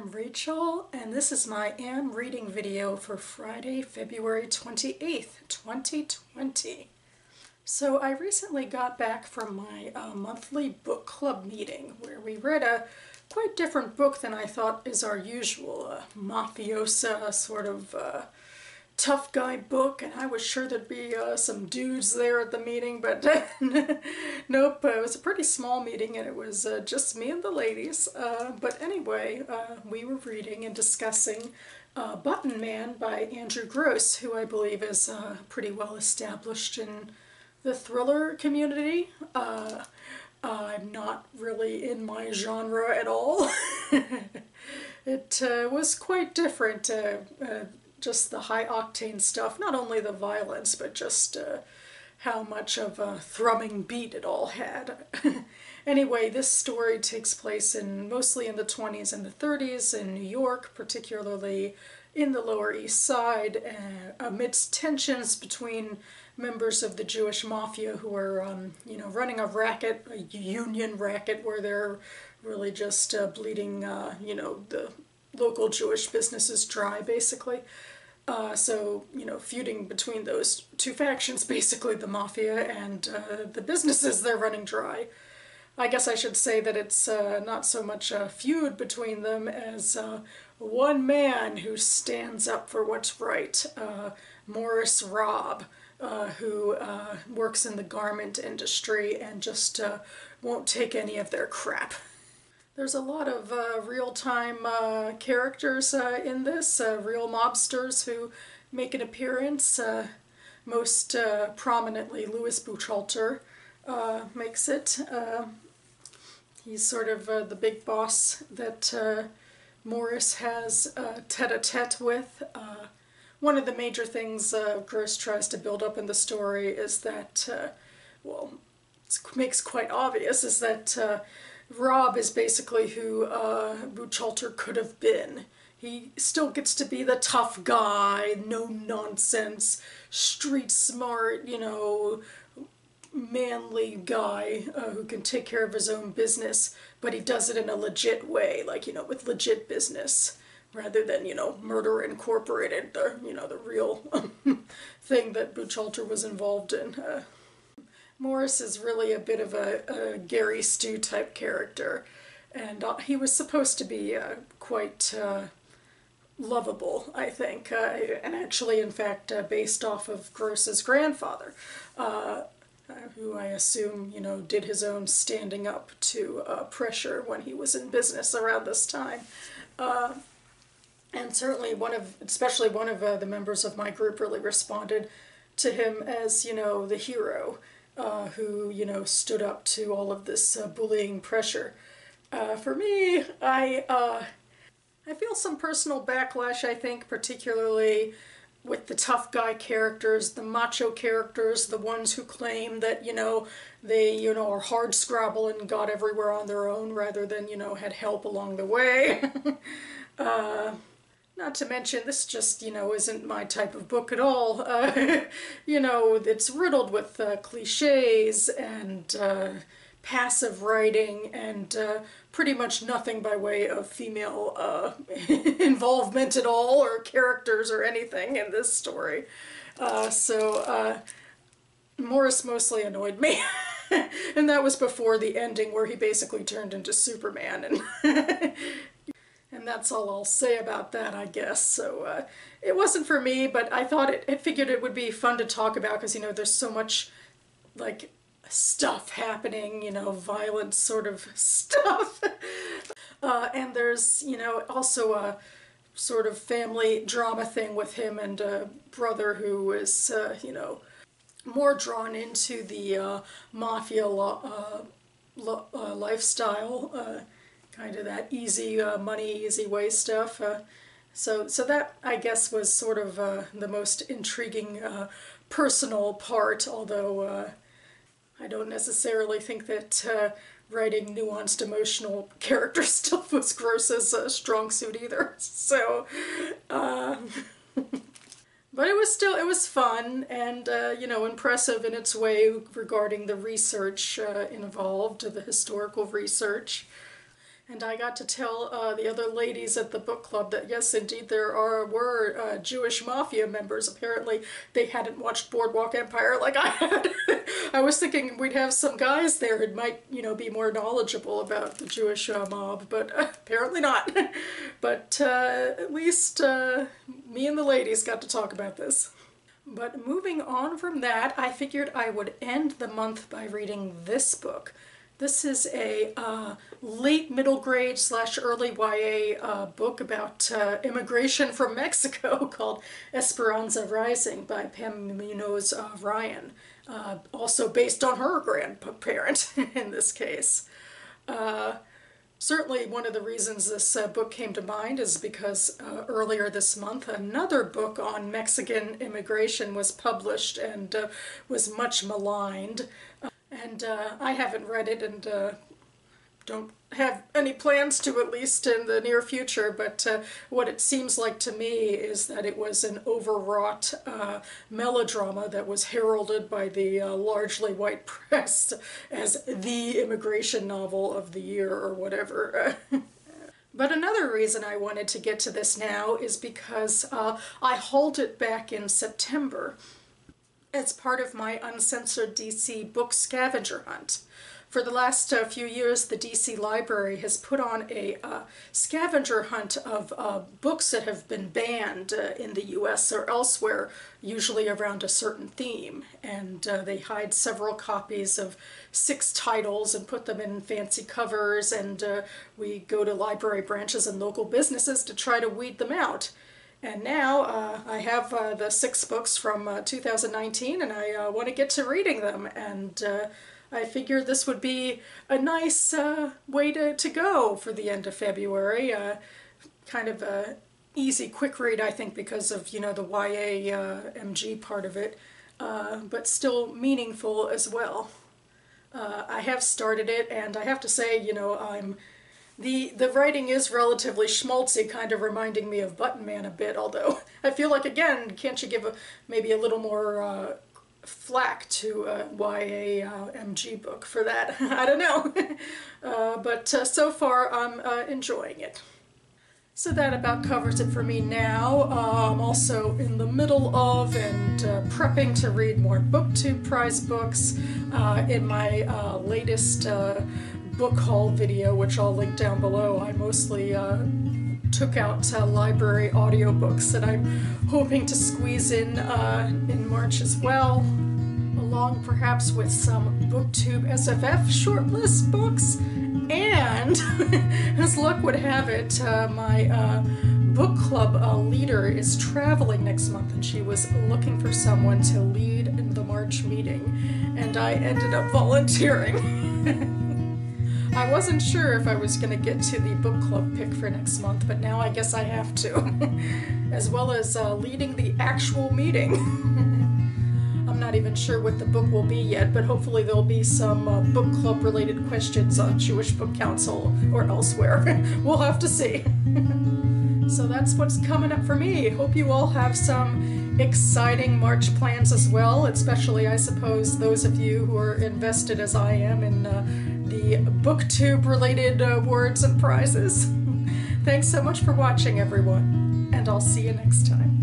I'm Rachel, and this is my Am reading video for Friday, February 28th, 2020. So I recently got back from my monthly book club meeting where we read a quite different book than I thought is our usual, a mafiosa sort of tough guy book, and I was sure there'd be some dudes there at the meeting, but nope, it was a pretty small meeting and it was just me and the ladies. But anyway, we were reading and discussing Button Man by Andrew Gross, who I believe is pretty well established in the thriller community. I'm not really in my genre at all. It was quite different. Just the high-octane stuff, not only the violence, but just how much of a thrumming beat it all had. Anyway, this story takes place mostly in the 20s and the 30s in New York, particularly in the Lower East Side, amidst tensions between members of the Jewish mafia who are, running a racket, a union racket, where they're really just bleeding, the local Jewish businesses dry, basically. So, feuding between those two factions, basically the mafia and the businesses they're running dry. I guess I should say that it's not so much a feud between them as one man who stands up for what's right, Morris Robb, who works in the garment industry and just won't take any of their crap. There's a lot of real-time characters in this, real mobsters who make an appearance. Most prominently, Louis Buchalter makes it. He's sort of the big boss that Morris has tete-a-tete with. One of the major things Gross tries to build up in the story is that, it makes quite obvious, is that Rob is basically who Buchalter could have been. He still gets to be the tough guy, no-nonsense, street-smart, manly guy who can take care of his own business, but he does it in a legit way, like, with legit business, rather than, Murder Incorporated, the real thing that Buchalter was involved in. Morris is really a bit of a Gary Stu type character, and he was supposed to be quite lovable, I think, and actually, in fact, based off of Gross's grandfather, who I assume, did his own standing up to pressure when he was in business around this time. And certainly especially one of the members of my group really responded to him as, the hero. Who, stood up to all of this bullying pressure. For me, I feel some personal backlash, I think, particularly with the tough guy characters, the macho characters, the ones who claim that, they, are hardscrabble and got everywhere on their own rather than, had help along the way. Not to mention, this just, isn't my type of book at all. It's riddled with cliches and passive writing and pretty much nothing by way of female involvement at all, or characters or anything in this story. So Morris mostly annoyed me. And that was before the ending where he basically turned into Superman. And that's all I'll say about that, I guess. So it wasn't for me, but I thought it figured it would be fun to talk about because, there's so much, like, stuff happening, violent sort of stuff. And there's, also a sort of family drama thing with him and a brother who is, more drawn into the mafia lifestyle, kind of that easy money, easy way stuff. So that, I guess, was sort of the most intriguing personal part, although I don't necessarily think that writing nuanced emotional character stuff was Gross's strong suit either. So, but it was fun and, impressive in its way regarding the research involved, the historical research. And I got to tell the other ladies at the book club that yes, indeed, were Jewish mafia members. Apparently, they hadn't watched Boardwalk Empire like I had. I was thinking we'd have some guys there who might, you know, be more knowledgeable about the Jewish mob, but apparently not. But at least me and the ladies got to talk about this. But moving on from that, I figured I would end the month by reading this book. This is a late middle grade / early YA book about immigration from Mexico called Esperanza Rising by Munoz Ryan, also based on her grandparent in this case. Certainly one of the reasons this book came to mind is because earlier this month another book on Mexican immigration was published and was much maligned. And I haven't read it and don't have any plans to, at least in the near future, but what it seems like to me is that it was an overwrought melodrama that was heralded by the largely white press as the immigration novel of the year or whatever. But another reason I wanted to get to this now is because I hauled it back in September as part of my Uncensored DC book scavenger hunt. For the last few years, the DC Library has put on a scavenger hunt of books that have been banned in the US or elsewhere, usually around a certain theme. And they hide several copies of 6 titles and put them in fancy covers, and we go to library branches and local businesses to try to weed them out. And now I have the 6 books from 2019, and I want to get to reading them, and I figured this would be a nice way to go for the end of February. Kind of a easy, quick read, I think, because of, you know, the YA MG part of it, but still meaningful as well. I have started it, and I have to say, you know, the writing is relatively schmaltzy, kind of reminding me of Button Man a bit, although I feel like, again, can't you give maybe a little more flack to a YA MG book for that? I don't know. But so far I'm enjoying it. So that about covers it for me now. I'm also in the middle of and prepping to read more BookTube prize books. In my latest book haul video, which I'll link down below, I mostly took out library audiobooks that I'm hoping to squeeze in March as well, along perhaps with some BookTube SFF shortlist books, and as luck would have it, my book club leader is traveling next month, and she was looking for someone to lead in the March meeting, and I ended up volunteering. I wasn't sure if I was going to get to the book club pick for next month, but now I guess I have to, as well as leading the actual meeting. I'm not even sure what the book will be yet, but hopefully there'll be some book club related questions on Jewish Book Council or elsewhere. We'll have to see. So that's what's coming up for me. Hope you all have some exciting March plans as well, especially, I suppose, those of you who are invested as I am in the BookTube related awards and prizes. Thanks so much for watching, everyone, and I'll see you next time.